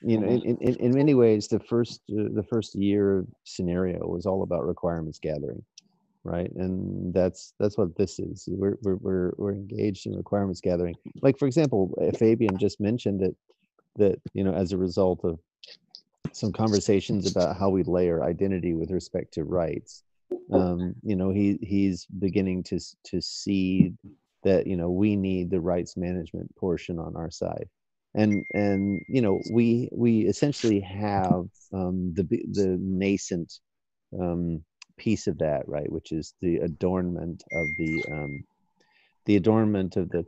you know, in many ways, the first year scenario was all about requirements gathering, right? And that's what this is. We're engaged in requirements gathering. Like for example, Fabian just mentioned that as a result of some conversations about how we layer identity with respect to rights, he's beginning to see that we need the rights management portion on our side, and we essentially have the nascent um, piece of that, right, which is the adornment of the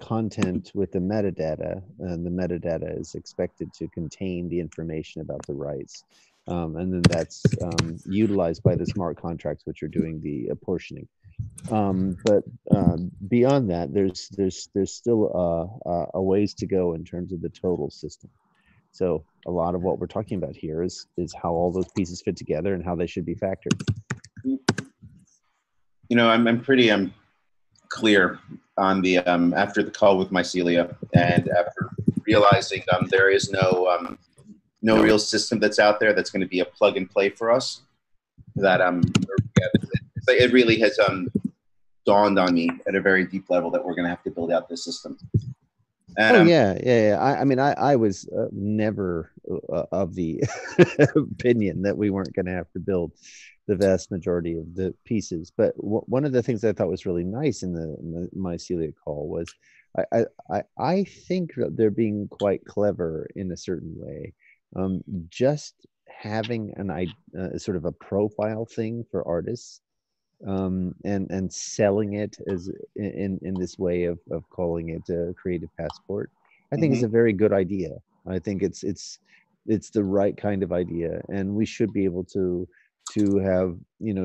content with the metadata, and the metadata is expected to contain the information about the rights. And then that's utilized by the smart contracts, which are doing the apportioning. But beyond that, there's still a ways to go in terms of the total system. So a lot of what we're talking about here is how all those pieces fit together and how they should be factored. I'm pretty clear on the after the call with Mycelia, and after realizing there is no real system that's out there that's going to be a plug and play for us. That it really has dawned on me at a very deep level that we're going to have to build out this system. And, yeah. I was never of the opinion that we weren't going to have to build the vast majority of the pieces. But one of the things I thought was really nice in the Mycelia call was I think that they're being quite clever in a certain way. Just having sort of a profile thing for artists, and selling it as in this way of calling it a creative passport, I think is a very good idea. I think it's the right kind of idea, and we should be able to have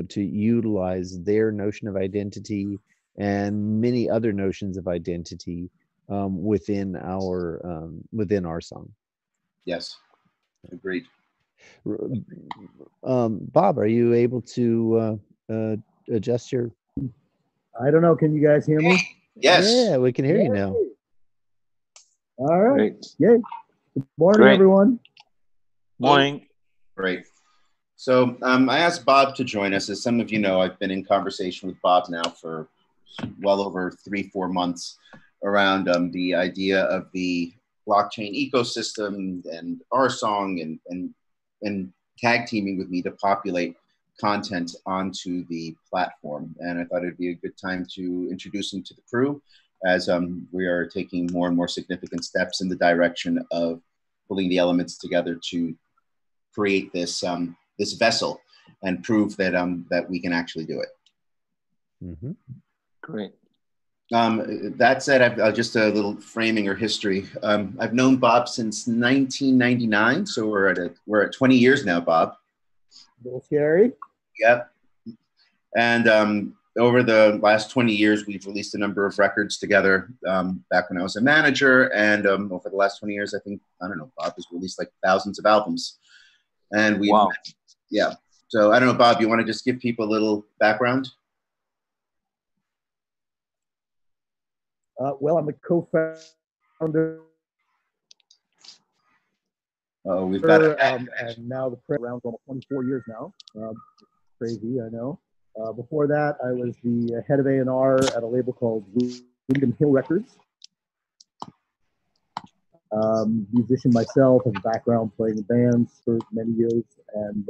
to utilize their notion of identity and many other notions of identity within our song. Yes, agreed. Bob, are you able to adjust your? I don't know. Can you guys hear me? Yes. Yeah, we can hear you now. All right. Great. Yay. Good morning, Great. everyone. Morning. Great. So I asked Bob to join us. As some of you know, I've been in conversation with Bob now for well over 3-4 months around the idea of the blockchain ecosystem and RSong and tag teaming with me to populate content onto the platform. And I thought it'd be a good time to introduce him to the crew as we are taking more and more significant steps in the direction of pulling the elements together to create this this vessel and prove that that we can actually do it. Mm-hmm. Great. That said, I've just a little framing or history. I've known Bob since 1999, so we're at 20 years now, Bob. A little scary. Yep. And over the last 20 years, we've released a number of records together. Back when I was a manager, and over the last 20 years, I think, I don't know, Bob has released like thousands of albums. And we, Wow. Yeah. So I don't know, Bob, you want to just give people a little background? Well, I'm the co-founder. Oh, we've got and now the president around for almost 24 years now. Crazy, I know. Before that, I was the head of A&R at a label called Windham Hill Records. Musician myself, have a background playing in bands for many years, and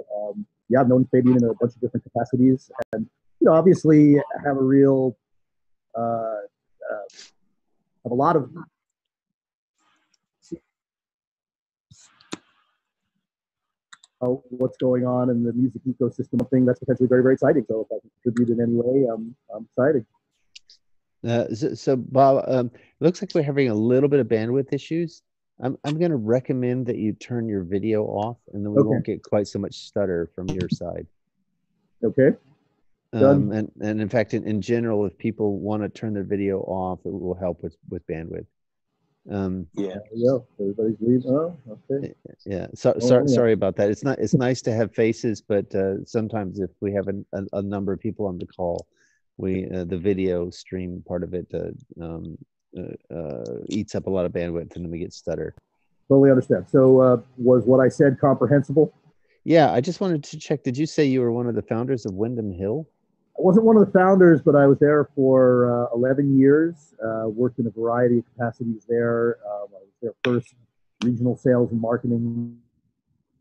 yeah, I've known Fabian in a bunch of different capacities, and obviously have a real have a lot of what's going on in the music ecosystem. Thing that's potentially very, very exciting. So if I can contribute in any way, I'm excited. So Bob, it looks like we're having a little bit of bandwidth issues. I'm going to recommend that you turn your video off, and then we won't get quite so much stutter from your side. Okay. And in fact, in general, if people want to turn their video off, it will help with bandwidth. Yeah. Everybody's leaving. Oh, okay. Yeah. Sorry about that. It's nice to have faces, but sometimes if we have a number of people on the call, the video stream part of it eats up a lot of bandwidth, and then we get stutter. Totally understand. So was what I said comprehensible? Yeah, I just wanted to check. Did you say you were one of the founders of Wyndham Hill? I wasn't one of the founders, but I was there for 11 years, worked in a variety of capacities there. I was their first regional sales and marketing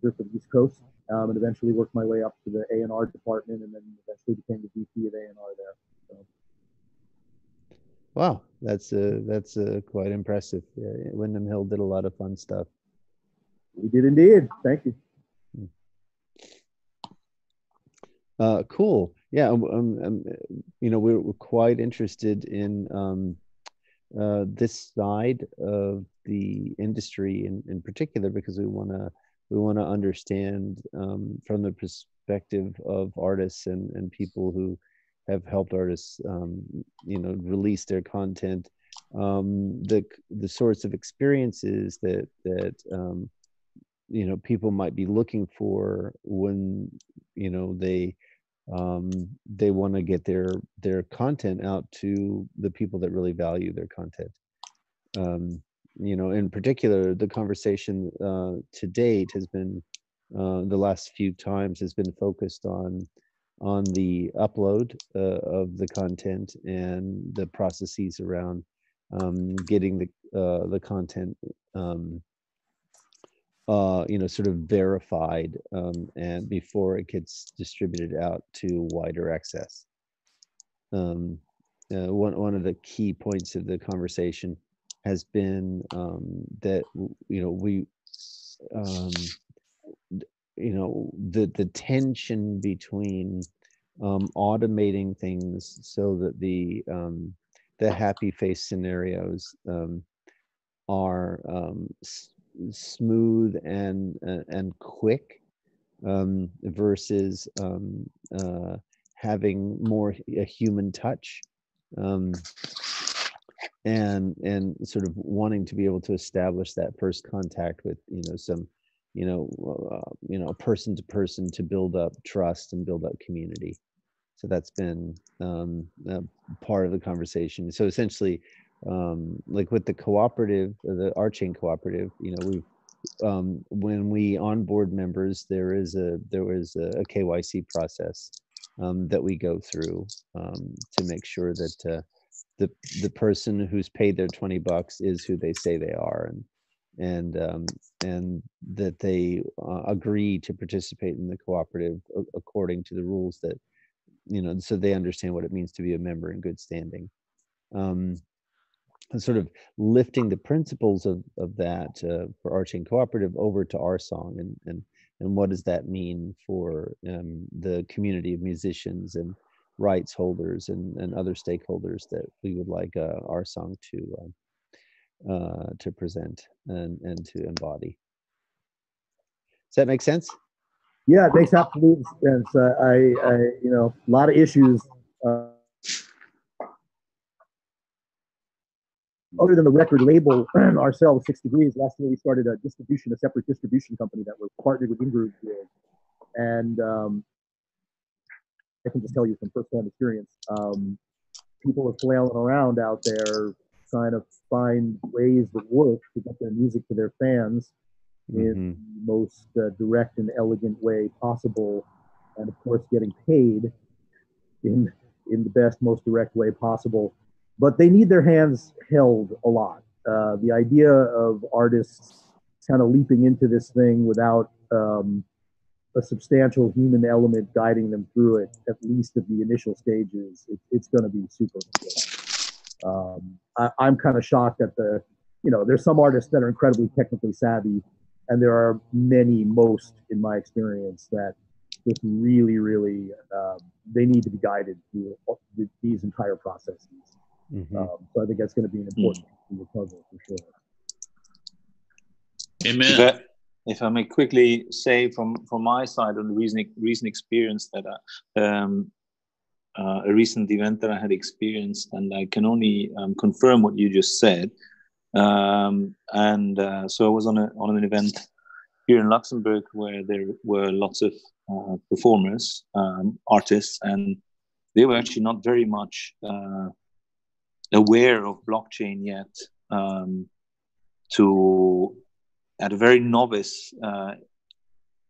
for the East Coast, and eventually worked my way up to the A&R department, and then eventually became the VP of A&R there. So. Wow, that's quite impressive. Yeah, Wyndham Hill did a lot of fun stuff. We did indeed. Thank you. Cool. Yeah, we're quite interested in this side of the industry in particular because we want to understand from the perspective of artists and people who have helped artists release their content, the sorts of experiences that people might be looking for when they want to get their content out to the people that really value their content. In particular, the conversation to date has been the last few times has been focused on the upload of the content and the processes around getting the content sort of verified and before it gets distributed out to wider access. One of the key points of the conversation has been that the tension between automating things so that the happy face scenarios are smooth and quick versus having more a human touch and sort of wanting to be able to establish that first contact with some person to person to build up trust and build up community. So that's been part of the conversation. So essentially, like with the cooperative, the RSong cooperative, we've when we onboard members, there was a KYC process that we go through to make sure that the person who's paid their $20 is who they say they are, and that they agree to participate in the cooperative according to the rules that so they understand what it means to be a member in good standing. And sort of lifting the principles of that for RSong Cooperative over to RSong, and what does that mean for the community of musicians and rights holders and other stakeholders that we would like RSong to present and to embody. Does that make sense? Yeah, it makes absolute sense. A lot of issues. Other than the record label ourselves, 6 Degrees, last year we started a separate distribution company that we're partnered with Ingroove with. And I can just tell you from firsthand experience, people are flailing around out there trying to find ways that work to get their music to their fans in the most direct and elegant way possible. And of course, getting paid in the best, most direct way possible. But they need their hands held a lot. The idea of artists kind of leaping into this thing without a substantial human element guiding them through it, at least at the initial stages, it's going to be super important. I'm kind of shocked at there's some artists that are incredibly technically savvy, and there are most, in my experience, that just really, really, they need to be guided through these entire processes. So I think that's going to be an important piece of the puzzle for sure. Amen. If I may quickly say from my side on the recent experience that a recent event that I had experienced, and I can only confirm what you just said. So I was on an event here in Luxembourg where there were lots of performers, artists, and they were actually not very much aware of blockchain yet, to at a very novice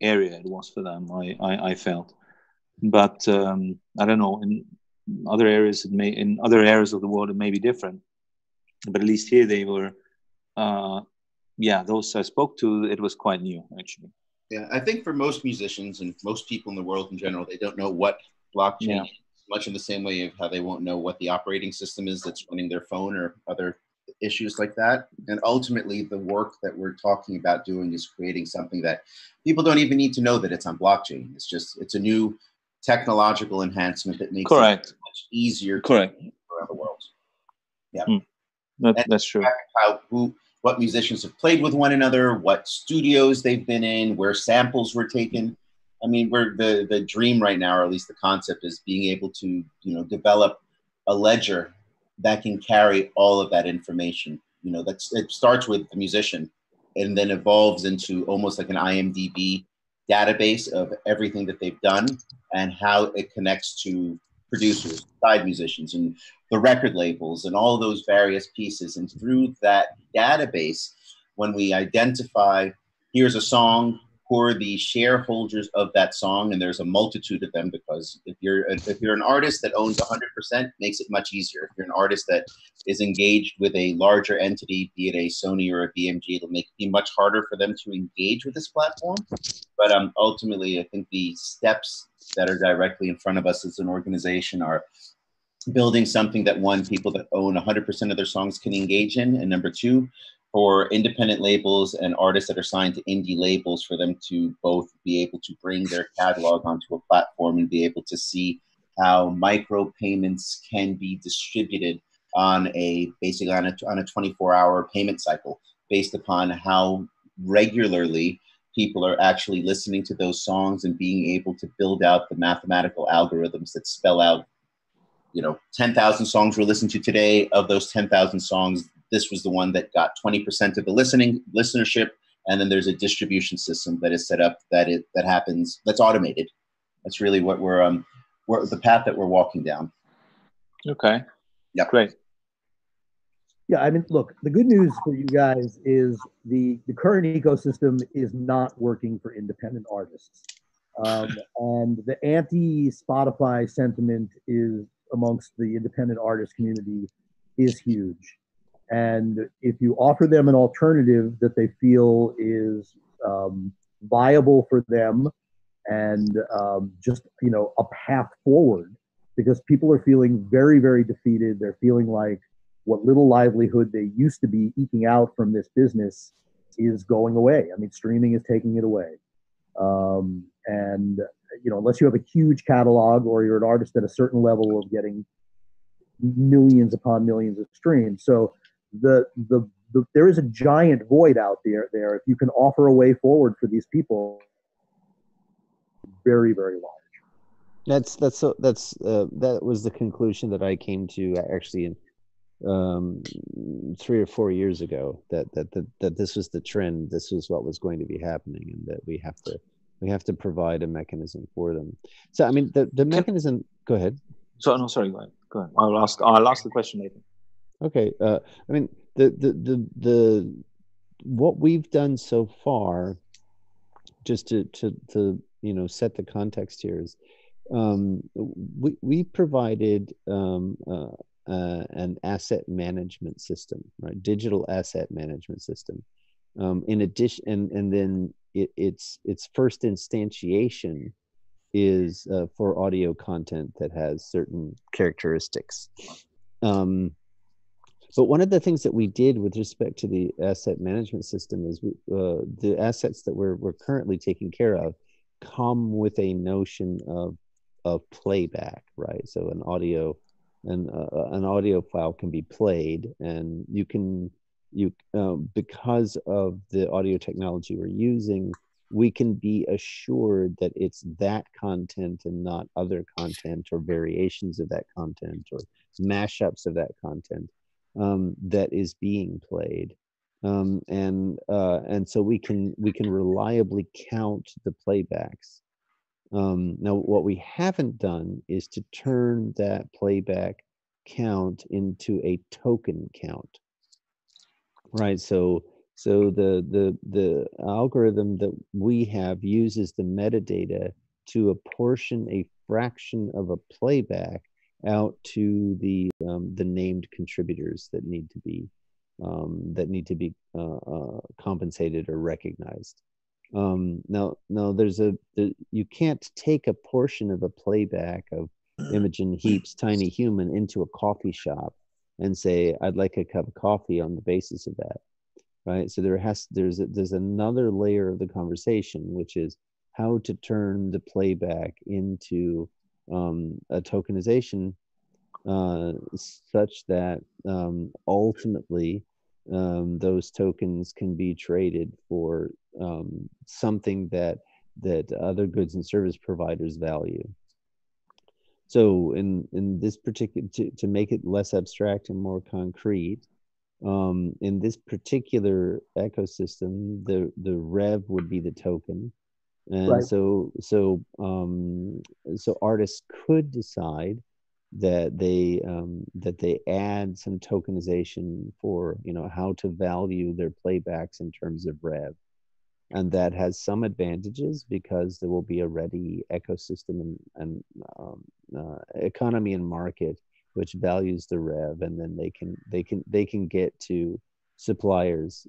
area it was for them. I felt, but I don't know, in other areas in other areas of the world it may be different, but at least here they were. Those I spoke to, it was quite new actually. Yeah, I think for most musicians and most people in the world in general, they don't know what blockchain is, much in the same way of how they won't know what the operating system is that's running their phone or other issues like that. And ultimately, the work that we're talking about doing is creating something that people don't even need to know that it's on blockchain. It's a new technological enhancement that makes it much easier to around the world. Yeah, that's true. What musicians have played with one another, what studios they've been in, where samples were taken. I mean, we're the dream right now, or at least the concept, is being able to, develop a ledger that can carry all of that information. It starts with the musician and then evolves into almost like an IMDb database of everything that they've done and how it connects to producers, side musicians, and the record labels and all those various pieces. And through that database, when we identify, here's a song, who are the shareholders of that song, and there's a multitude of them, because if you're an artist that owns 100%, makes it much easier. If you're an artist that is engaged with a larger entity, be it a Sony or a BMG, it'll make it be much harder for them to engage with this platform. But ultimately, I think the steps that are directly in front of us as an organization are building something that, one, people that own 100% of their songs can engage in, and number two, for independent labels and artists that are signed to indie labels, for them to both be able to bring their catalog onto a platform and be able to see how micro payments can be distributed basically on a 24-hour payment cycle, based upon how regularly people are actually listening to those songs and being able to build out the mathematical algorithms that spell out, 10,000 songs were listened to today. Of those 10,000 songs, this was the one that got 20% of the listenership. And then there's a distribution system that is set up that happens, that's automated. That's really what we're the path that we're walking down. Okay. Yeah. Great. Yeah, I mean, look, the good news for you guys is the current ecosystem is not working for independent artists. And the anti-Spotify sentiment is amongst the independent artist community is huge. And if you offer them an alternative that they feel is viable for them and just, a path forward, because people are feeling very, very defeated. They're feeling like what little livelihood they used to be eking out from this business is going away. I mean, streaming is taking it away. And unless you have a huge catalog or you're an artist at a certain level of getting millions upon millions of streams. So there is a giant void out there. If you can offer a way forward for these people, very, very large. That was the conclusion that I came to actually in 3 or 4 years ago, that this was the trend, this was what was going to be happening, and that we have to provide a mechanism for them. So I mean, the mechanism. Go ahead. So no, sorry. Go ahead. I'll ask the question later. Okay. I mean, the what we've done so far, just to set the context here, is we provided an asset management system, right? Digital asset management system. In addition, and then its first instantiation is for audio content that has certain characteristics. But one of the things that we did with respect to the asset management system is the assets that we're currently taking care of come with a notion of playback, right? So an audio file can be played, and because of the audio technology we're using, we can be assured that it's that content and not other content or variations of that content or mashups of that content that is being played, and so we can reliably count the playbacks. Now, what we haven't done is to turn that playback count into a token count, right? So So the algorithm that we have uses the metadata to apportion a fraction of a playback out to the named contributors that need to be compensated or recognized. Now you can't take a portion of a playback of Imogen Heap's Tiny Human into a coffee shop and say, I'd like a cup of coffee on the basis of that, right? So there's another layer of the conversation, which is how to turn the playback into a tokenization such that ultimately those tokens can be traded for something that other goods and service providers value. So in this particular, to make it less abstract and more concrete, in this particular ecosystem, the rev would be the token, and Right. so artists could decide that they add some tokenization for how to value their playbacks in terms of rev, and that has some advantages because there will be a ready ecosystem and economy and market which values the rev, and then they can get to suppliers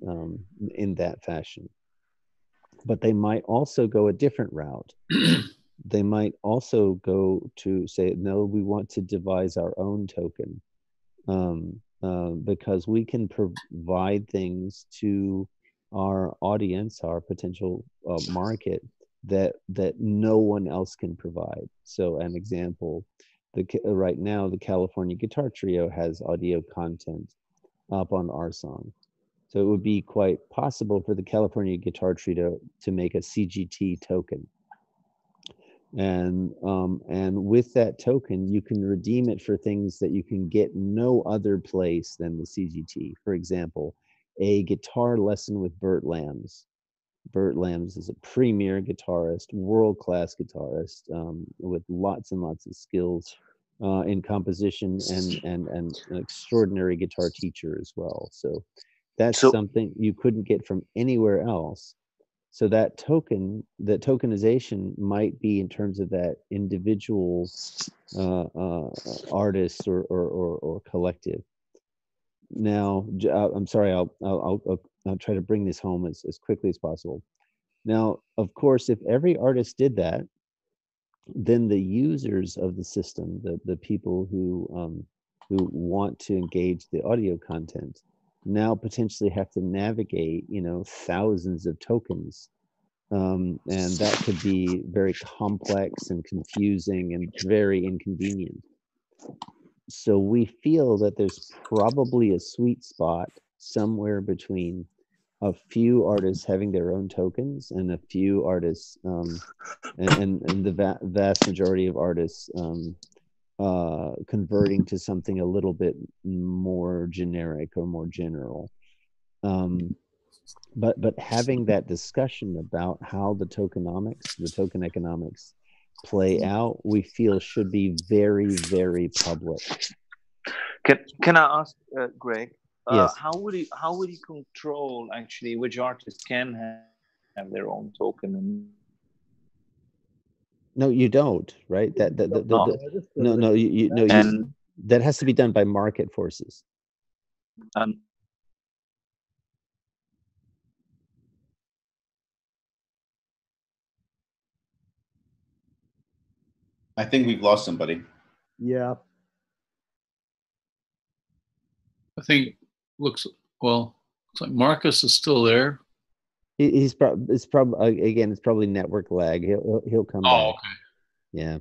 in that fashion. But they might also go a different route. They might also go to say, no, we want to devise our own token, because we can provide things to our audience, our potential market, that no one else can provide. So an example, right now the California Guitar Trio has audio content up on RSong. So it would be quite possible for the California Guitar Trio to make a CGT token. And with that token, you can redeem it for things that you can get no other place than the CGT. For example, a guitar lesson with Bert Lambs. Bert Lambs is a premier guitarist, world-class guitarist, with lots and lots of skills in composition, and an extraordinary guitar teacher as well. So that's something you couldn't get from anywhere else. So that tokenization might be in terms of that individual artist or collective. Now, I'm sorry, I'll try to bring this home as quickly as possible. Now, of course, if every artist did that, then the users of the system, the people who want to engage the audio content, now potentially have to navigate thousands of tokens, and that could be very complex and confusing and very inconvenient. So we feel that there's probably a sweet spot somewhere between a few artists having their own tokens and a few artists, and the vast majority of artists converting to something a little bit more generic or more general. But having that discussion about how the token economics play out, we feel should be very, very public. Can I ask Greg? Yes. How would he control actually which artists can have their own token? And no, you don't, right? No, that has to be done by market forces. I think we've lost somebody. Yeah. I think looks like Marcus is still there. It's probably network lag. He'll come back. Oh, okay. Yeah.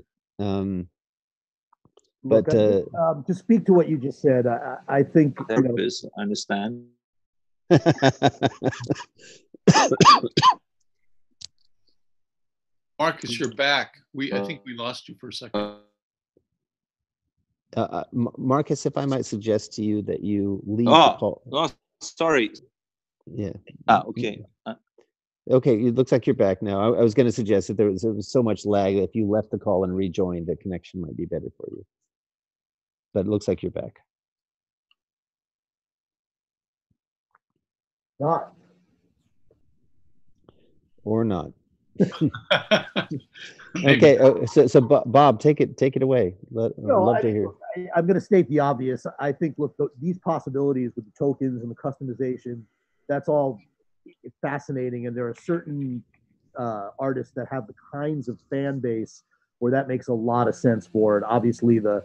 Look, but to speak to what you just said, I think I understand. Marcus, you're back. I think we lost you for a second. Marcus, if I might suggest to you that you leave the call. Oh, sorry. Yeah. Okay. Okay, it looks like you're back now. I was going to suggest that there was so much lag that if you left the call and rejoined, the connection might be better for you. But it looks like you're back. Not. or not. Maybe. Okay, so Bob, take it away. Love to hear. I'm going to state the obvious. I think, look, these possibilities with the tokens and the customization, that's all fascinating. And there are certain artists that have the kinds of fan base where that makes a lot of sense for it. Obviously, the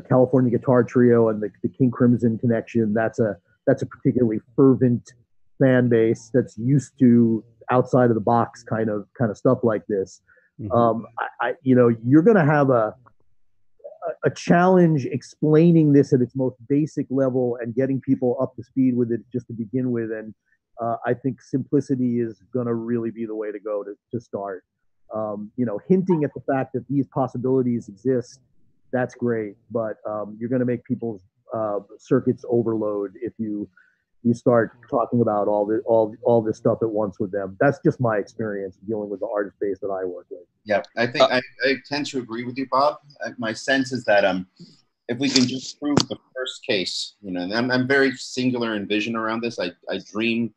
California Guitar Trio and the King Crimson connection. That's a particularly fervent fan base that's used to outside of the box kind of stuff like this. Mm-hmm. You're going to have a challenge explaining this at its most basic level and getting people up to speed with it just to begin with. And I think simplicity is going to really be the way to go to start. Hinting at the fact that these possibilities exist, that's great, but you're going to make people's circuits overload if you start talking about all this stuff at once with them. That's just my experience dealing with the artist base that I work with. Yeah, I think I tend to agree with you, Bob. My sense is that if we can just prove the first case, and I'm very singular in vision around this. I dream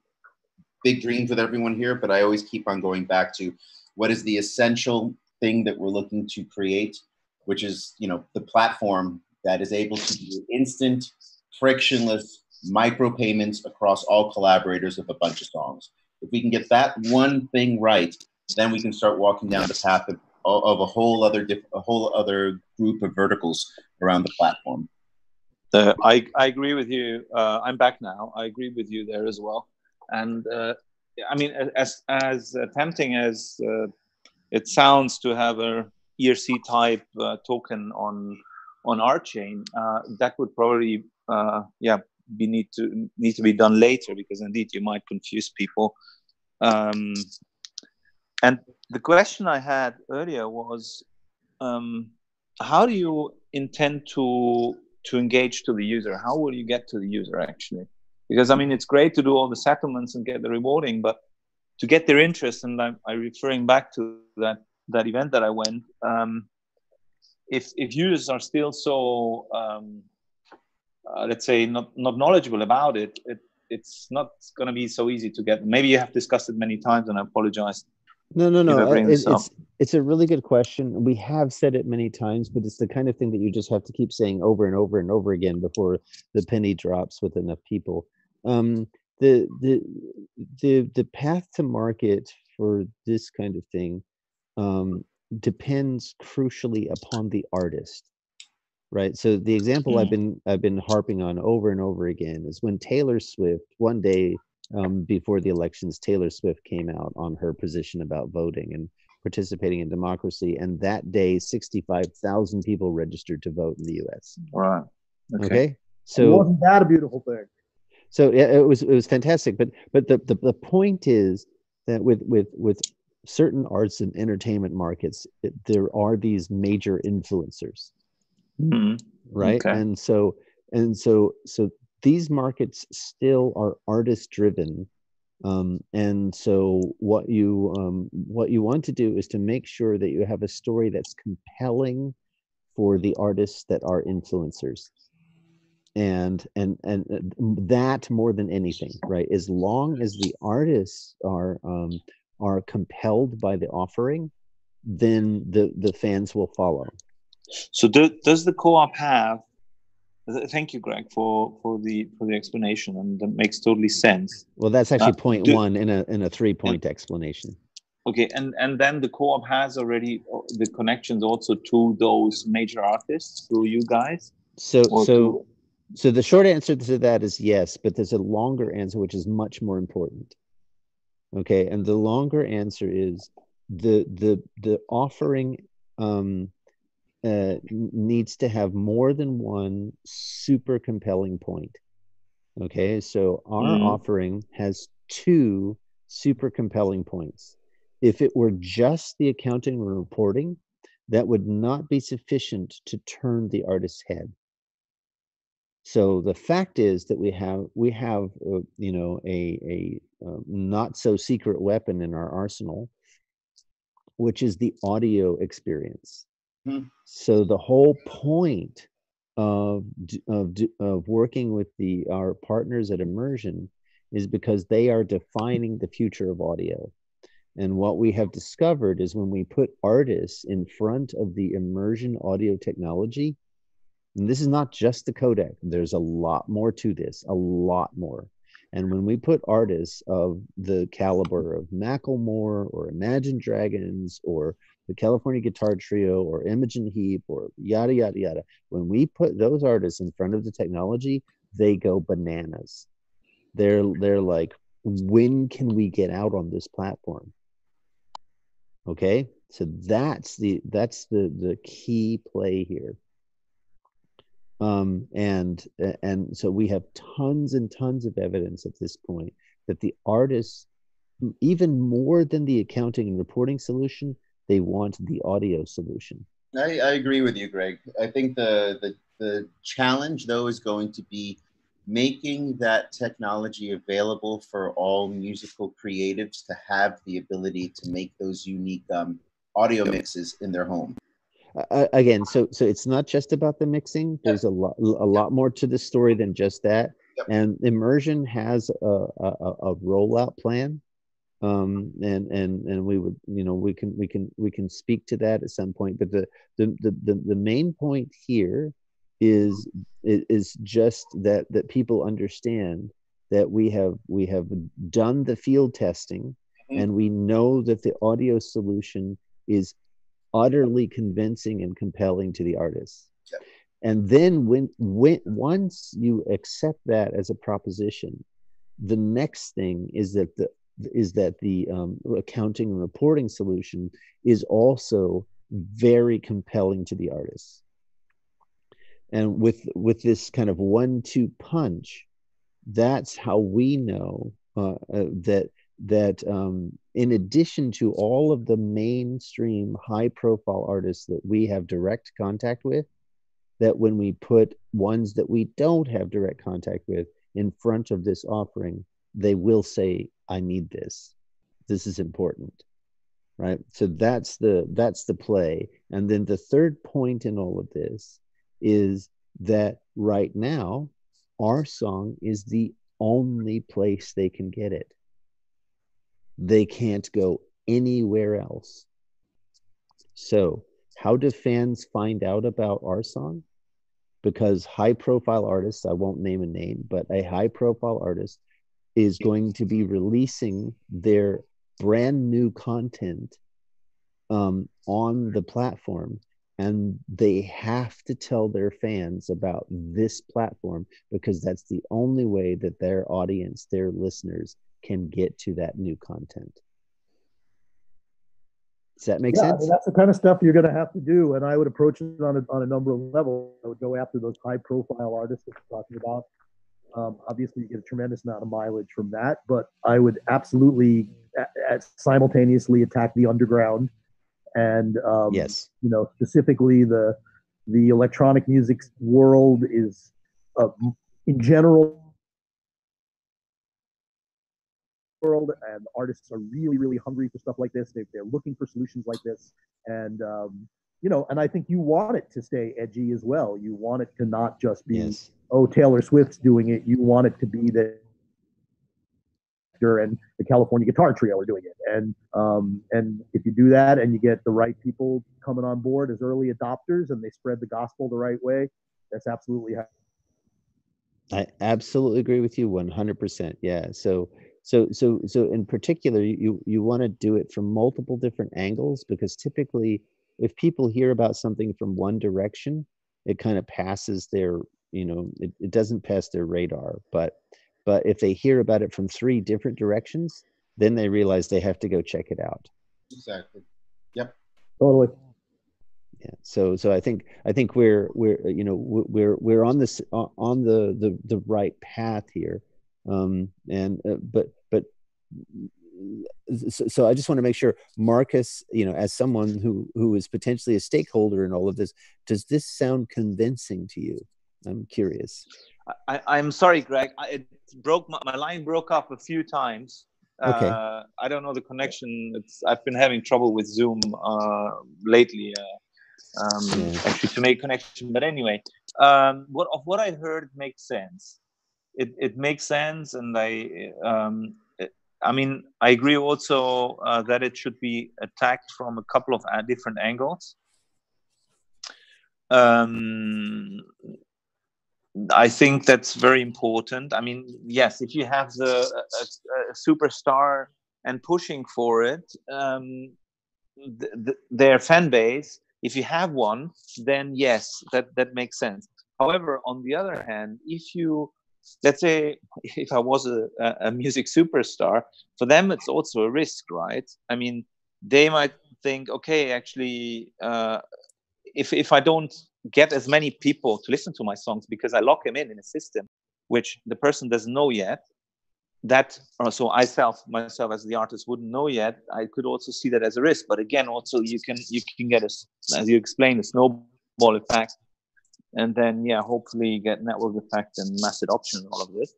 big dreams with everyone here, but I always keep on going back to what is the essential thing that we're looking to create, which is, the platform that is able to do instant, frictionless micro payments across all collaborators of a bunch of songs. If we can get that one thing right, then we can start walking down the path of a whole other group of verticals around the platform. I agree with you. I'm back now. I agree with you there as well. And I mean, as tempting as it sounds to have a ERC type token on our chain, that would probably need to be done later, because indeed you might confuse people. And the question I had earlier was, how do you intend to engage to the user? How will you get to the user actually? Because I mean, it's great to do all the settlements and get the rewarding, but to get their interest, and I'm referring back to that event that I went. If users are still so let's say not knowledgeable about it, it's not going to be so easy to get. Maybe you have discussed it many times, and I apologize. No. It's a really good question. We have said it many times, but it's the kind of thing that you just have to keep saying over and over and over again before the penny drops with enough people. The path to market for this kind of thing depends crucially upon the artist, right? So the example I've been harping on over and over again is when Taylor Swift, one day before the elections, Taylor Swift came out on her position about voting and participating in democracy, and that day 65,000 people registered to vote in the US. Right. Okay. So wasn't that a beautiful thing? So yeah, it was fantastic, but the point is that with certain arts and entertainment markets, there are these major influencers, right? Okay. And so these markets still are artist driven, and so what you want to do is to make sure that you have a story that's compelling for the artists that are influencers. And that more than anything, right? As long as the artists are compelled by the offering, then the fans will follow. So does the co-op have? Thank you, Greg, for the explanation, and that makes totally sense. Well, that's actually point one in a 3-point explanation. Okay, and then the co-op has already the connections also to those major artists through you guys. So the short answer to that is yes, but there's a longer answer which is much more important. Okay, and the longer answer is the offering needs to have more than one super compelling point. Okay, so our offering has 2 super compelling points. If it were just the accounting and reporting, that would not be sufficient to turn the artist's head. So the fact is that we have a not so secret weapon in our arsenal, which is the audio experience. So the whole point of working with our partners at Immersion is because they are defining the future of audio, And what we have discovered is when we put artists in front of the immersion audio technology, and this is not just the codec, there's a lot more to this, a lot more. And when we put artists of the caliber of Macklemore or Imagine Dragons or the California Guitar Trio or Imogen Heap or yada, yada, yada, when we put those artists in front of the technology, they go bananas. They're like, when can we get out on this platform? Okay, so that's the key play here. And so we have tons and tons of evidence at this point that the artists, even more than the accounting and reporting solution, they want the audio solution. I agree with you, Greg. I think the challenge, though, is going to be making that technology available for all musical creatives to have the ability to make those unique audio mixes in their home. Again, so it's not just about the mixing. There's a lot more to the story than just that. Yep. And Immersion has a rollout plan, and we would, we can speak to that at some point. But the main point here is just that people understand that we have done the field testing, and we know that the audio solution is utterly convincing and compelling to the artists. Yep. And then once you accept that as a proposition, the next thing is that the accounting and reporting solution is also very compelling to the artists. And with this kind of 1-2 punch, that's how we know that in addition to all of the mainstream high profile artists that we have direct contact with, that when we put ones that we don't have direct contact with in front of this offering, they will say, I need this. This is important, right? So that's the play. And then the third point in all of this is that right now, RSong is the only place they can get it. They can't go anywhere else. So how do fans find out about RSong? Because high profile artists, I won't name a name, but a high profile artist is going to be releasing their brand new content on the platform, and they have to tell their fans about this platform, because that's the only way that their audience, their listeners, can get to that new content. Does that make sense? I mean, that's the kind of stuff you're going to have to do, and I would approach it on a number of levels. I would go after those high-profile artists that you're talking about. Obviously, you get a tremendous amount of mileage from that, but I would absolutely simultaneously attack the underground, and yes, specifically the electronic music world is in general. World, and artists are really, really hungry for stuff like this. They're looking for solutions like this, and and I think you want it to stay edgy as well. You want it to not just be, oh, Taylor Swift's doing it. You want it to be that, and the California Guitar Trio are doing it, and if you do that and you get the right people coming on board as early adopters and they spread the gospel the right way, that's absolutely how. I absolutely agree with you 100%. Yeah. So in particular, you want to do it from multiple different angles, because typically if people hear about something from one direction, it kind of passes their, it doesn't pass their radar. But if they hear about it from 3 different directions, then they realize they have to go check it out. Exactly. Yep. Totally. Yeah. So I think we're on this on the right path here. But so I just want to make sure, Marcus, as someone who is potentially a stakeholder in all of this, does this sound convincing to you? I'm curious. I'm sorry, Greg. My line broke up a few times. Okay. I don't know the connection. I've been having trouble with Zoom lately. Actually, to make connection. But anyway, what I heard makes sense. It makes sense, and I mean, I agree also that it should be attacked from a couple of different angles. I think that's very important. I mean, yes, if you have a superstar and pushing for it, their fan base, if you have one, then yes, that makes sense. However, on the other hand, if you, let's say, if I was a music superstar, for them it's also a risk, right? I mean, they might think, okay, actually, if I don't get as many people to listen to my songs because I lock them in a system which the person doesn't know yet, that so myself as the artist wouldn't know yet, I could also see that as a risk. But again, also you can get as you explained, a snowball effect, and then hopefully get network effect and mass adoption and all of this.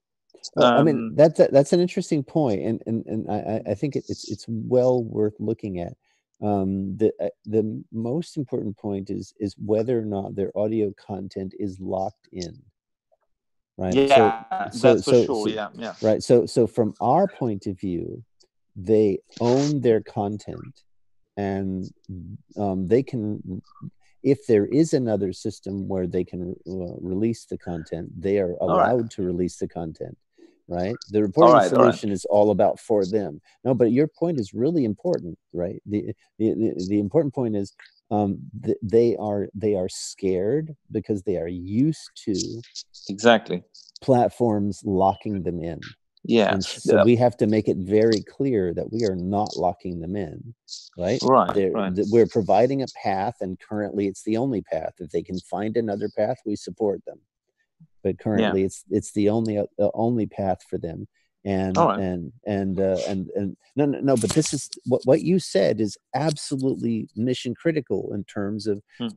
I mean, that's an interesting point, and I think it's well worth looking at. The most important point is whether or not their audio content is locked in, right? That's for sure. Yeah. Right. So from our point of view, they own their content, and they can, if there is another system where they can release the content, they are allowed to release the content, right? The reporting solution is all about for them. No, but your point is really important, right? The important point is they are scared because they are used to exactly platforms locking them in. Yeah. And so we have to make it very clear that we are not locking them in, right? We're providing a path, and currently it's the only path. If they can find another path, we support them. But currently it's the only path for them. And no, but this is what you said is absolutely mission critical in terms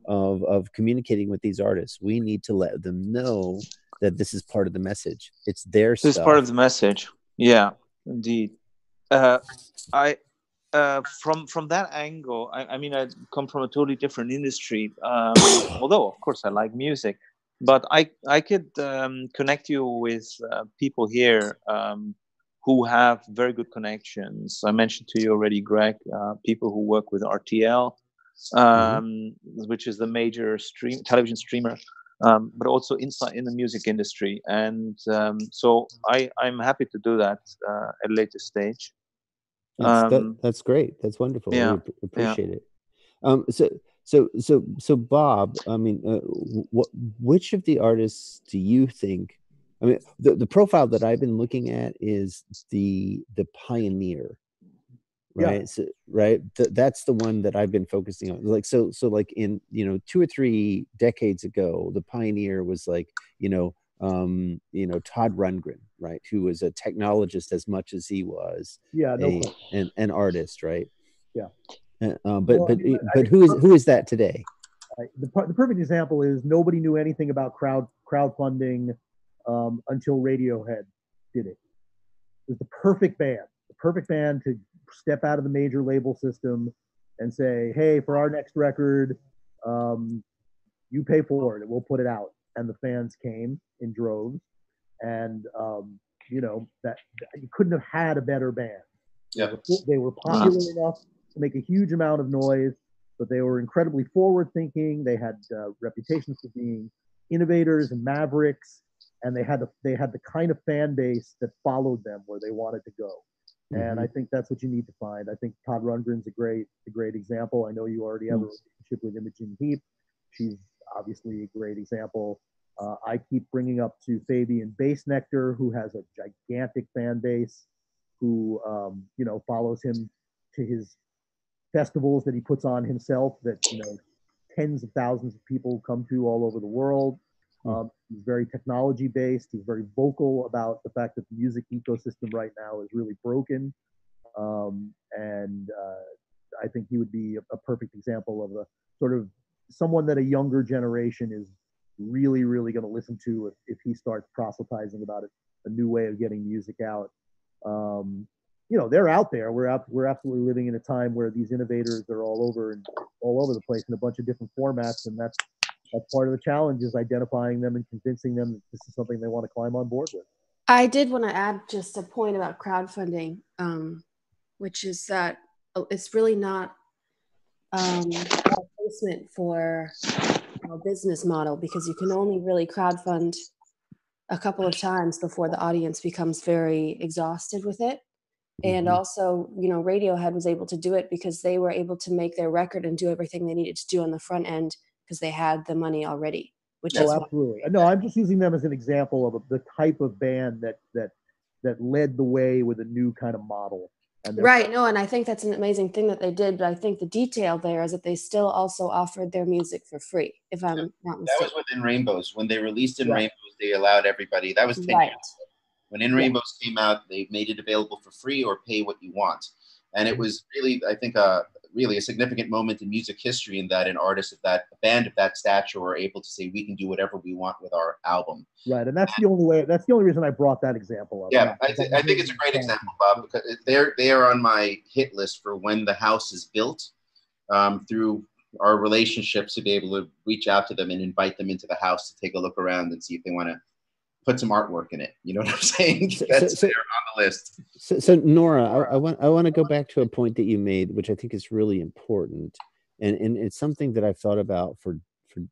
of communicating with these artists. We need to let them know that this is part of the message. It's their stuff. This is part of the message. Yeah, indeed. I from that angle, I mean, I come from a totally different industry. Although, of course, I like music, but I could connect you with people here who have very good connections. I mentioned to you already, Greg, people who work with RTL, which is the major television streamer. But also inside in the music industry, and so I'm happy to do that at a later stage. That's great. That's wonderful. We appreciate it. So Bob, I mean, which of the artists do you think? I mean, the profile that I've been looking at is the pioneer, right? That's the one that I've been focusing on. Like so like in 2 or 3 decades ago, the pioneer was like Todd Rundgren, right, who was a technologist as much as he was an artist, right? But who is that today? The perfect example is nobody knew anything about crowdfunding until Radiohead did it. It was the perfect band to step out of the major label system and say, hey, for our next record, you pay for it and we'll put it out. And the fans came in droves, and that you couldn't have had a better band. They were popular enough to make a huge amount of noise, but they were incredibly forward thinking. They had reputations for being innovators and mavericks, and they had the kind of fan base that followed them where they wanted to go. And I think that's what you need to find. I think Todd Rundgren's a great example. I know you already have a relationship with Imogen Heap. She's obviously a great example. I keep bringing up to Fabian Bassnectar, who has a gigantic fan base, who follows him to his festivals that he puts on himself, that tens of thousands of people come to all over the world. He's very technology based. He's very vocal about the fact that the music ecosystem right now is really broken. And I think he would be a perfect example of a sort of someone that a younger generation is really, really going to listen to if he starts proselytizing about it, a new way of getting music out. They're out there. We're absolutely living in a time where these innovators are all over the place in a bunch of different formats, and that's part of the challenge, is identifying them and convincing them that this is something they want to climb on board with. I did want to add just a point about crowdfunding, which is that it's really not a replacement for a business model, because you can only really crowdfund a couple of times before the audience becomes very exhausted with it. And also, Radiohead was able to do it because they were able to make their record and do everything they needed to do on the front end because they had the money already, which Oh, is absolutely. No, I'm just using them as an example of the type of band that led the way with a new kind of model. And right. No, and I think that's an amazing thing that they did. But I think the detail there is that they still also offered their music for free, if I'm not mistaken. That was within Rainbows. When they released In Rainbows, they allowed everybody. That was 10 years ago. When In Rainbows came out, they made it available for free or pay what you want. And it was really, I think, really a significant moment in music history, in that an artist of that, a band of that stature were able to say, we can do whatever we want with our album. Right, and that's the only way. That's the only reason I brought that example up. Yeah, I think it's a great example, Bob, because they are on my hit list for when the house is built. Through our relationships, to be able to reach out to them and invite them into the house to take a look around and see if they want to put some artwork in it. You know what I'm saying? That's there on the list. So Nora, I want to go back to a point that you made, which I think is really important, and it's something that I've thought about for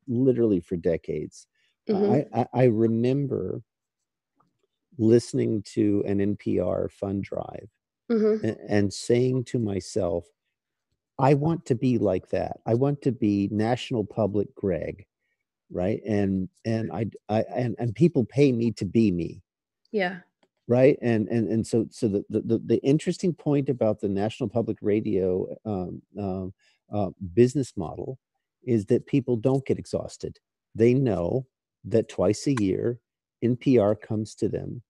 literally for decades. I remember listening to an NPR fund drive and saying to myself, I want to be like that. I want to be National Public Greg, right? And people pay me to be me. Yeah. Right. And so the interesting point about the National Public Radio business model is that people don't get exhausted. They know that twice a year NPR comes to them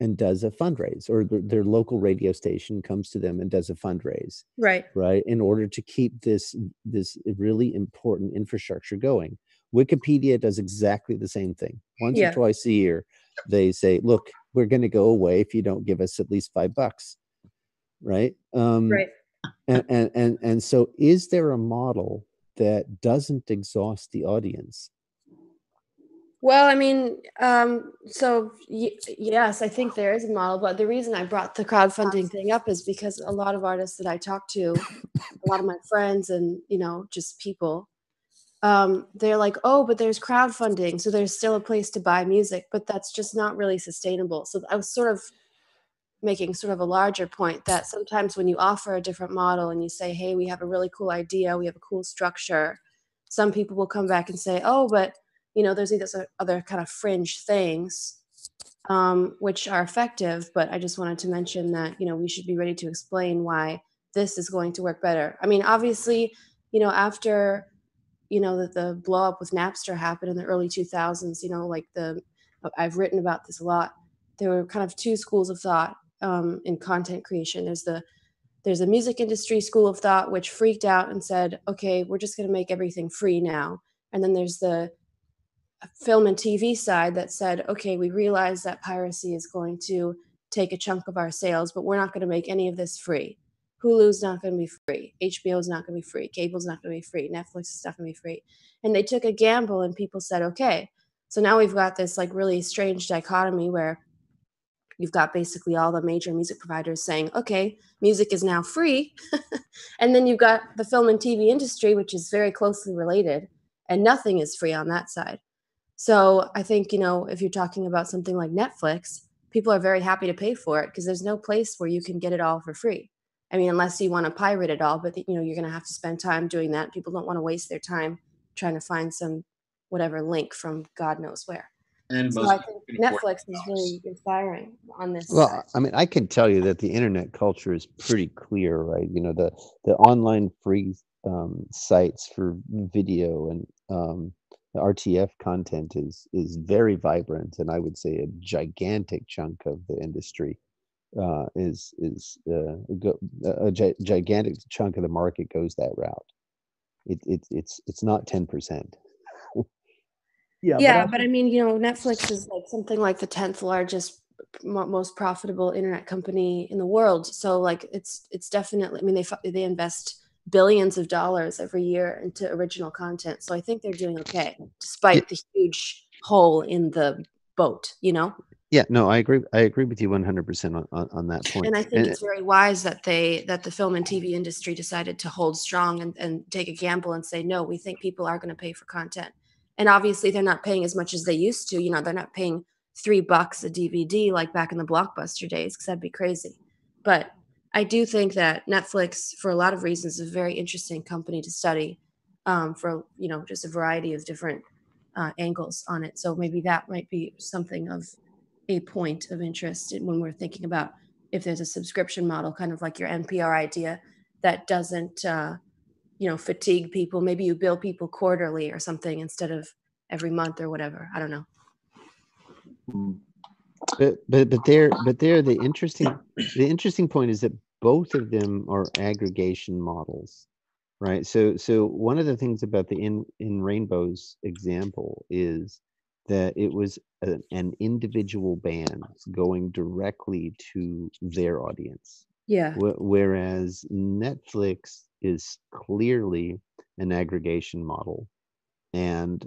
and does a fundraise, or their local radio station comes to them and does a fundraise, right, in order to keep this really important infrastructure going. Wikipedia does exactly the same thing. Once or twice a year, they say, look, we're going to go away if you don't give us at least $5, right? Right. And so is there a model that doesn't exhaust the audience? Well, I mean, yes, I think there is a model, but the reason I brought the crowdfunding thing up is because a lot of artists that I talk to, a lot of my friends and, just people, they're like, oh, but there's crowdfunding, so there's still a place to buy music, but that's just not really sustainable. So I was sort of making sort of a larger point that sometimes when you offer a different model and you say, hey, we have a really cool idea, we have a cool structure, some people will come back and say, oh, but there's these other kind of fringe things, which are effective. But I just wanted to mention that, we should be ready to explain why this is going to work better. I mean, obviously, after, the blow up with Napster happened in the early 2000s, I've written about this a lot. There were kind of two schools of thought in content creation. There's a music industry school of thought, which freaked out and said, okay, we're just going to make everything free now. And then there's the film and TV side that said, okay, we realize that piracy is going to take a chunk of our sales, but we're not going to make any of this free. Hulu's not going to be free. HBO's not going to be free. Cable's not going to be free. Netflix is not going to be free. And they took a gamble and people said, okay. So now we've got this really strange dichotomy where you've got basically all the major music providers saying, okay, music is now free. And then you've got the film and TV industry, which is very closely related, and nothing is free on that side. So I think, if you're talking about something like Netflix, people are very happy to pay for it because there's no place where you can get it all for free. I mean, unless you want to pirate it all, but you're going to have to spend time doing that. People don't want to waste their time trying to find some whatever link from God knows where. And so I think Netflix is really inspiring on this. Well, side. I mean, I can tell you that the internet culture is pretty clear, right? The online free sites for video and the RTF content is very vibrant, and I would say a gigantic chunk of the industry is a gigantic chunk of the market goes that route. It's not 10%. Yeah, but I mean, Netflix is something like the 10th largest, most profitable internet company in the world. So it's definitely. I mean, they invest billions of dollars every year into original content. So I think they're doing okay, despite the huge hole in the boat. Yeah, no, I agree. I agree with you 100% on that point. And I think it's very wise that the film and TV industry decided to hold strong and take a gamble and say, no, we think people are going to pay for content. And obviously they're not paying as much as they used to. You know, they're not paying $3 a DVD like back in the Blockbuster days, because that'd be crazy. But I do think that Netflix, for a lot of reasons, is a very interesting company to study, for, you know, just a variety of different angles on it. So maybe that might be something of a point of interest when we're thinking about if there's a subscription model, kind of like your NPR idea, that doesn't, you know, fatigue people. Maybe you bill people quarterly or something instead of every month or whatever. I don't know. But the interesting point is that both of them are aggregation models, right? So one of the things about the in Rainbow's example is that it was an individual band going directly to their audience. Yeah. Whereas Netflix is clearly an aggregation model, and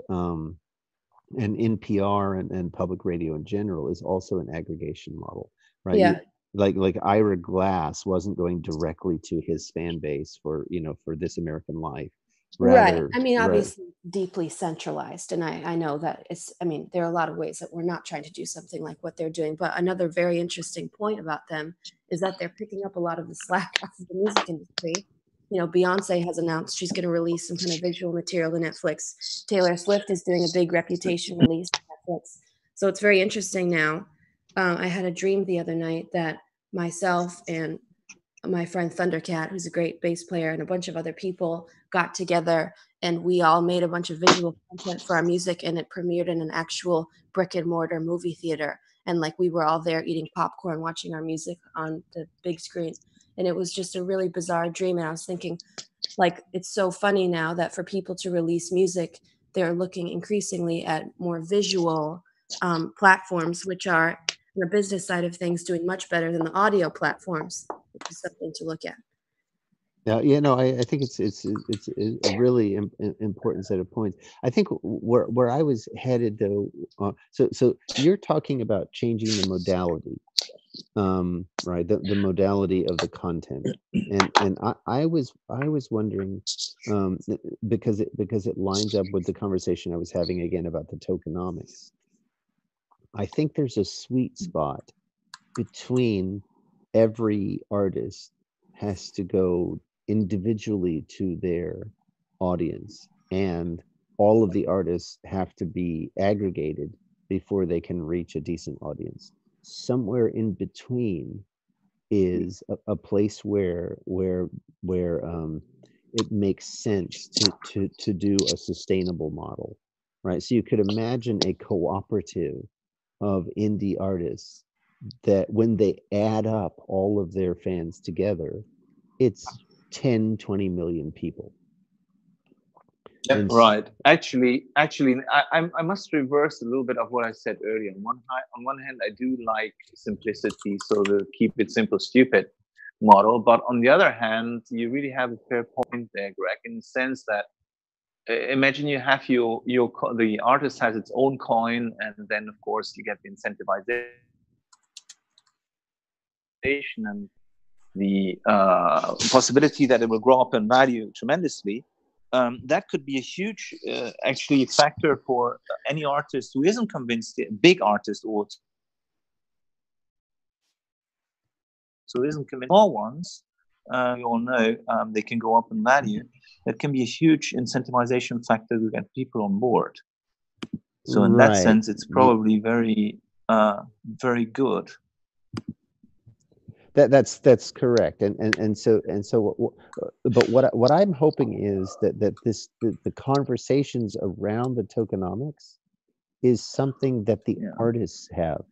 NPR and public radio in general is also an aggregation model, right? Yeah. Like Ira Glass wasn't going directly to his fan base for, you know, for This American Life. Right. Rather, I mean, right. obviously deeply centralized. And I know that it's, I mean, there are a lot of ways that we're not trying to do something like what they're doing. But another very interesting point about them is that they're picking up a lot of the slack off of the music industry. You know, Beyonce has announced she's going to release some kind of visual material to Netflix. Taylor Swift is doing a big Reputation release to Netflix. So it's very interesting now. I had a dream the other night that myself and my friend Thundercat, who's a great bass player, and a bunch of other people got together, and we all made a bunch of visual content for our music, and it premiered in an actual brick and mortar movie theater. And like we were all there eating popcorn, watching our music on the big screen. And it was just a really bizarre dream. And I was thinking, like, it's so funny now that for people to release music, they're looking increasingly at more visual platforms, which are, on the business side of things, doing much better than the audio platforms, which is something to look at. Yeah, you know, I think it's a really important set of points. I think where I was headed though, so you're talking about changing the modality, right? The modality of the content, and I was wondering, because it lines up with the conversation I was having again about the tokenomics. I think there's a sweet spot between every artist has to go individually to their audience, and all of the artists have to be aggregated before they can reach a decent audience. Somewhere in between is a place where it makes sense to do a sustainable model, right? So you could imagine a cooperative of indie artists that when they add up all of their fans together, it's 10-20 million people. Yep. Right. Actually, I must reverse a little bit of what I said earlier. On one hand, I do like simplicity, so the keep it simple, stupid model. But on the other hand, you really have a fair point there, Greg, in the sense that imagine you have the artist has its own coin, and then of course you get the incentivization and the possibility that it will grow up in value tremendously. That could be a huge, actually, factor for any artist who isn't convinced, a big artist, or so isn't convinced. Small ones, we all know, they can go up in value. That can be a huge incentivization factor to get people on board. So in that sense, it's probably very, very good. That's correct, and so but what I'm hoping is that the conversations around the tokenomics is something that the artists have,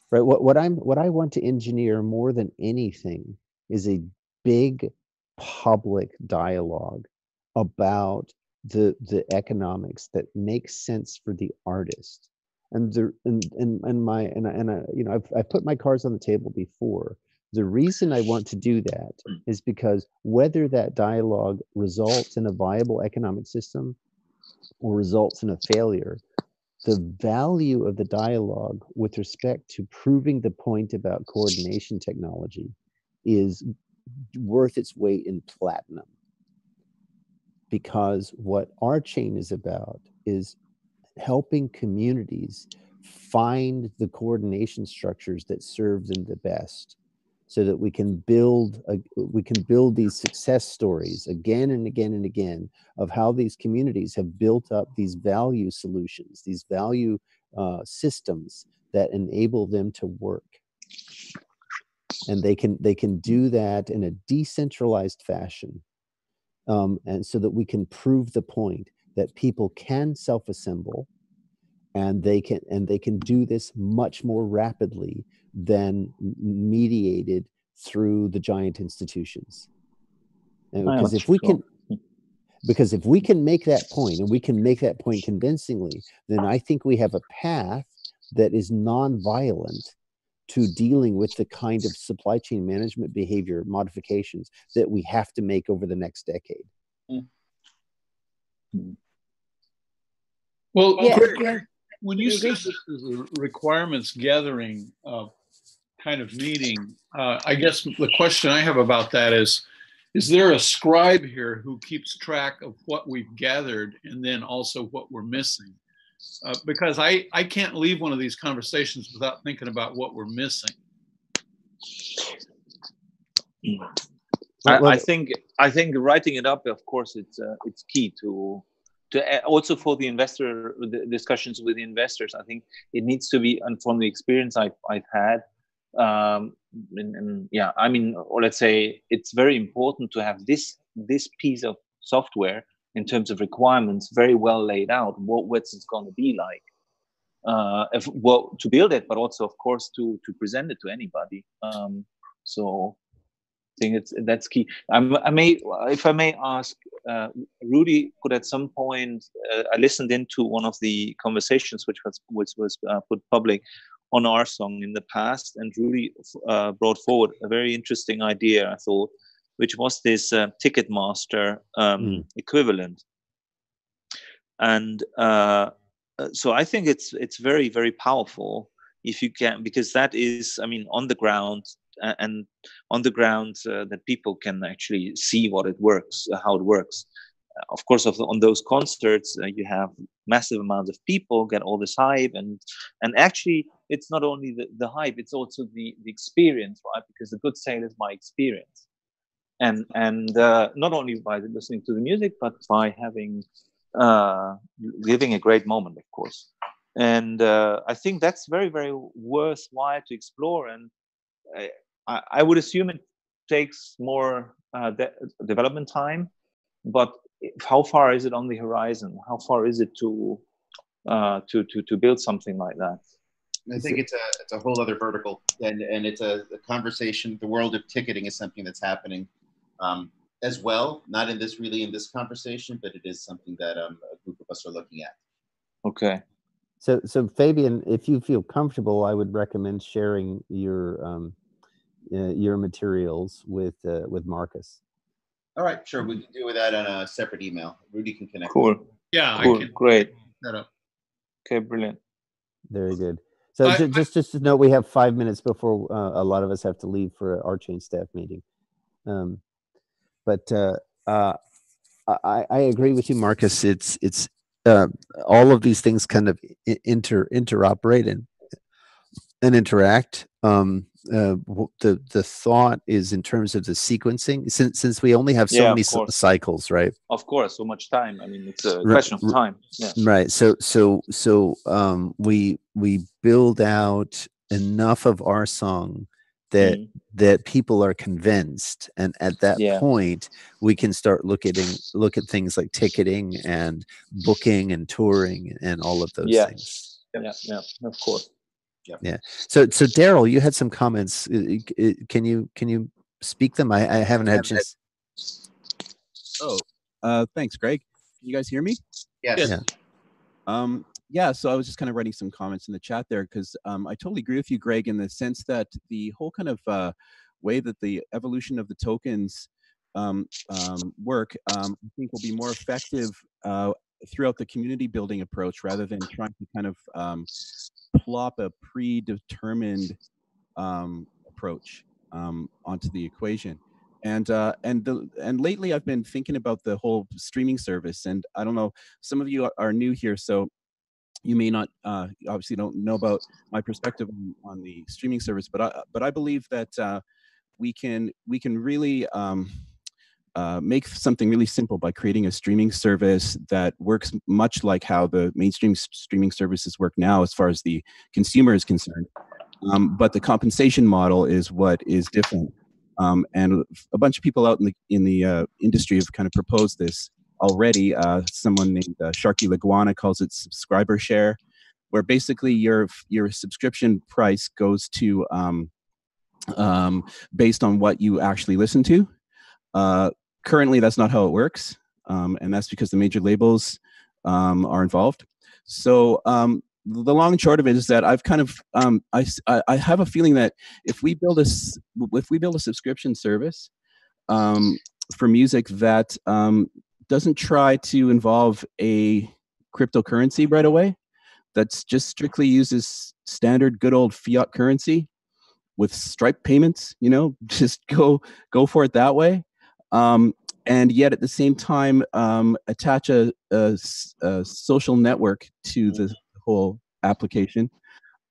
right? What I want to engineer more than anything is a big public dialogue about the economics that makes sense for the artist. And you know, I've put my cards on the table before. The reason I want to do that is because whether that dialogue results in a viable economic system or results in a failure, the value of the dialogue with respect to proving the point about coordination technology is worth its weight in platinum. Because what our chain is about is helping communities find the coordination structures that serve them the best, so that we can build these success stories again and again and again of how these communities have built up these value solutions, these value systems that enable them to work. And they can do that in a decentralized fashion, and so that we can prove the point that people can self-assemble, and they can do this much more rapidly than mediated through the giant institutions. Because if we can make that point, and we can make that point convincingly, then I think we have a path that is non-violent to dealing with the kind of supply chain management behavior modifications that we have to make over the next decade. Well, Yeah, Greg, yeah. when you said this is a requirements gathering kind of meeting, I guess the question I have about that is there a scribe here who keeps track of what we've gathered and then also what we're missing? Because I can't leave one of these conversations without thinking about what we're missing. I think writing it up, of course, it's key to also for the discussions with the investors. I think it needs to be, and from the experience I've had, yeah, I mean, or let's say it's very important to have this piece of software in terms of requirements very well laid out. What's it going to be like? To build it, but also, of course, to present it to anybody. So I think that's key. If I may ask, Rudy could at some point, I listened into one of the conversations which was put public on RSong in the past, and Rudy brought forward a very interesting idea, I thought, which was this Ticketmaster equivalent. And so I think it's very, very powerful if you can, because that is, I mean, on the ground, and on the ground that people can actually see what it works, how it works. Of course, on those concerts, you have massive amounts of people, get all this hype, and actually, it's not only the hype, it's also the experience, right? Because the good sale is my experience, and not only by listening to the music, but by having living a great moment, of course. And I think that's very, very worthwhile to explore. And I would assume it takes more development time, but how far is it on the horizon? How far is it to build something like that? I think it's a whole other vertical, and it's a conversation. The world of ticketing is something that's happening as well, not in this conversation, but it is something that a group of us are looking at. Okay. So Fabian, if you feel comfortable, I would recommend sharing your materials with Marcus. All right, sure. We can do that on a separate email. Rudy can connect. Cool. Yeah, cool. I can Great. That up. Okay, brilliant. Very good. So just to note, we have 5 minutes before a lot of us have to leave for our chain staff meeting. But I agree with you, Marcus. It's all of these things kind of interoperate and interact. The thought is in terms of the sequencing, since we only have so many cycles, right? Of course, so much time. I mean, it's a question of time. Yeah. Right. So we build out enough of RSong that people are convinced, and at that point we can start look at things like ticketing and booking and touring and all of those things. Yeah, of course. Yeah. So Daryl, you had some comments. Can you speak them? I haven't had a chance. Thanks, Greg. Can you guys hear me? Yes. Yeah. So I was just kind of writing some comments in the chat there, because I totally agree with you, Greg, in the sense that the whole kind of way that the evolution of the tokens work, I think will be more effective throughout the community building approach rather than trying to kind of plop a predetermined approach onto the equation. And lately I've been thinking about the whole streaming service, and I don't know, some of you are new here, so you may not obviously don't know about my perspective on the streaming service, but I believe that we can really make something really simple by creating a streaming service that works much like how the mainstream streaming services work now as far as the consumer is concerned. But the compensation model is what is different. And a bunch of people out in the industry have kind of proposed this already. Someone named Sharky Laguana calls it subscriber share, where basically your subscription price goes to based on what you actually listen to. Currently, that's not how it works, and that's because the major labels are involved. So the long and short of it is that I've kind of I have a feeling that if we build a subscription service for music that doesn't try to involve a cryptocurrency right away, that's just strictly uses standard good old fiat currency with Stripe payments, just go for it that way. And yet at the same time, attach a social network to the whole application,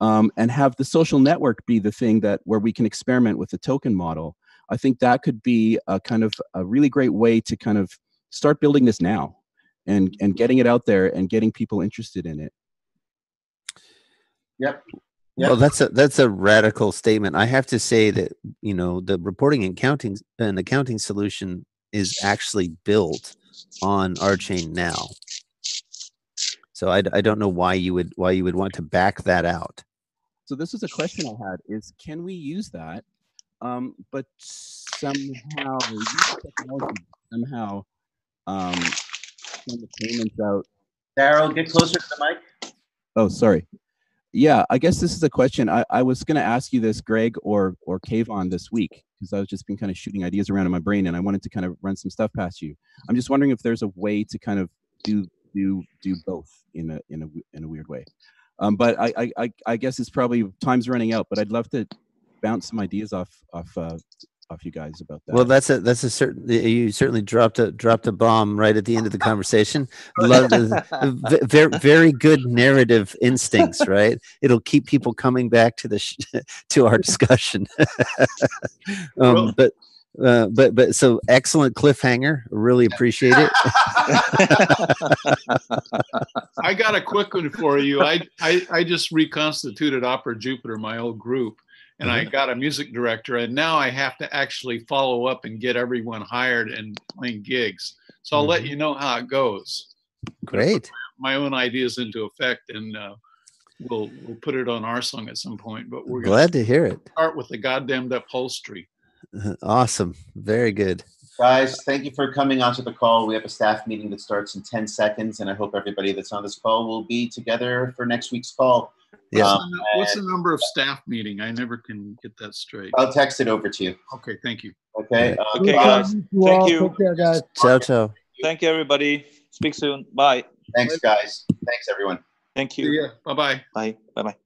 and have the social network be the thing where we can experiment with the token model. I think that could be a kind of a really great way to kind of start building this now and getting it out there and getting people interested in it. Yep. Well, that's a radical statement. I have to say that, the reporting and accounting solution is actually built on RChain now. So I don't know why you would want to back that out. So this is a question I had: is can we use that, but somehow send the payments out? Daryl, get closer to the mic. Oh, sorry. Yeah, I guess this is a question. I was going to ask you this, Greg or Kayvon, this week, because I've just been kind of shooting ideas around in my brain, and I wanted to kind of run some stuff past you. I'm just wondering if there's a way to kind of do both in a weird way. But I guess it's probably time's running out. But I'd love to bounce some ideas off you guys about that. Well, that's a certain. You certainly dropped a bomb right at the end of the conversation. Love very, very good narrative instincts, right? It'll keep people coming back to to our discussion. But so excellent cliffhanger. Really appreciate it. I got a quick one for you. I just reconstituted Opera Jupiter, my old group. And I got a music director, and now I have to actually follow up and get everyone hired and playing gigs. So I'll let you know how it goes. Great. My own ideas into effect, and we'll put it on RSong at some point. But we're glad to hear it. Start with the goddamned upholstery. Awesome. Very good. Guys, thank you for coming onto the call. We have a staff meeting that starts in 10 seconds, and I hope everybody that's on this call will be together for next week's call. Yeah. What's the number of staff meeting? I never can get that straight. I'll text it over to you. Okay, thank you. Okay. Okay, guys. Thank you. Take care, guys. Ciao. Thank you, everybody. Speak soon. Bye. Thanks, guys. Thanks, everyone. Thank See you. ya. Bye-bye. Bye. Bye-bye.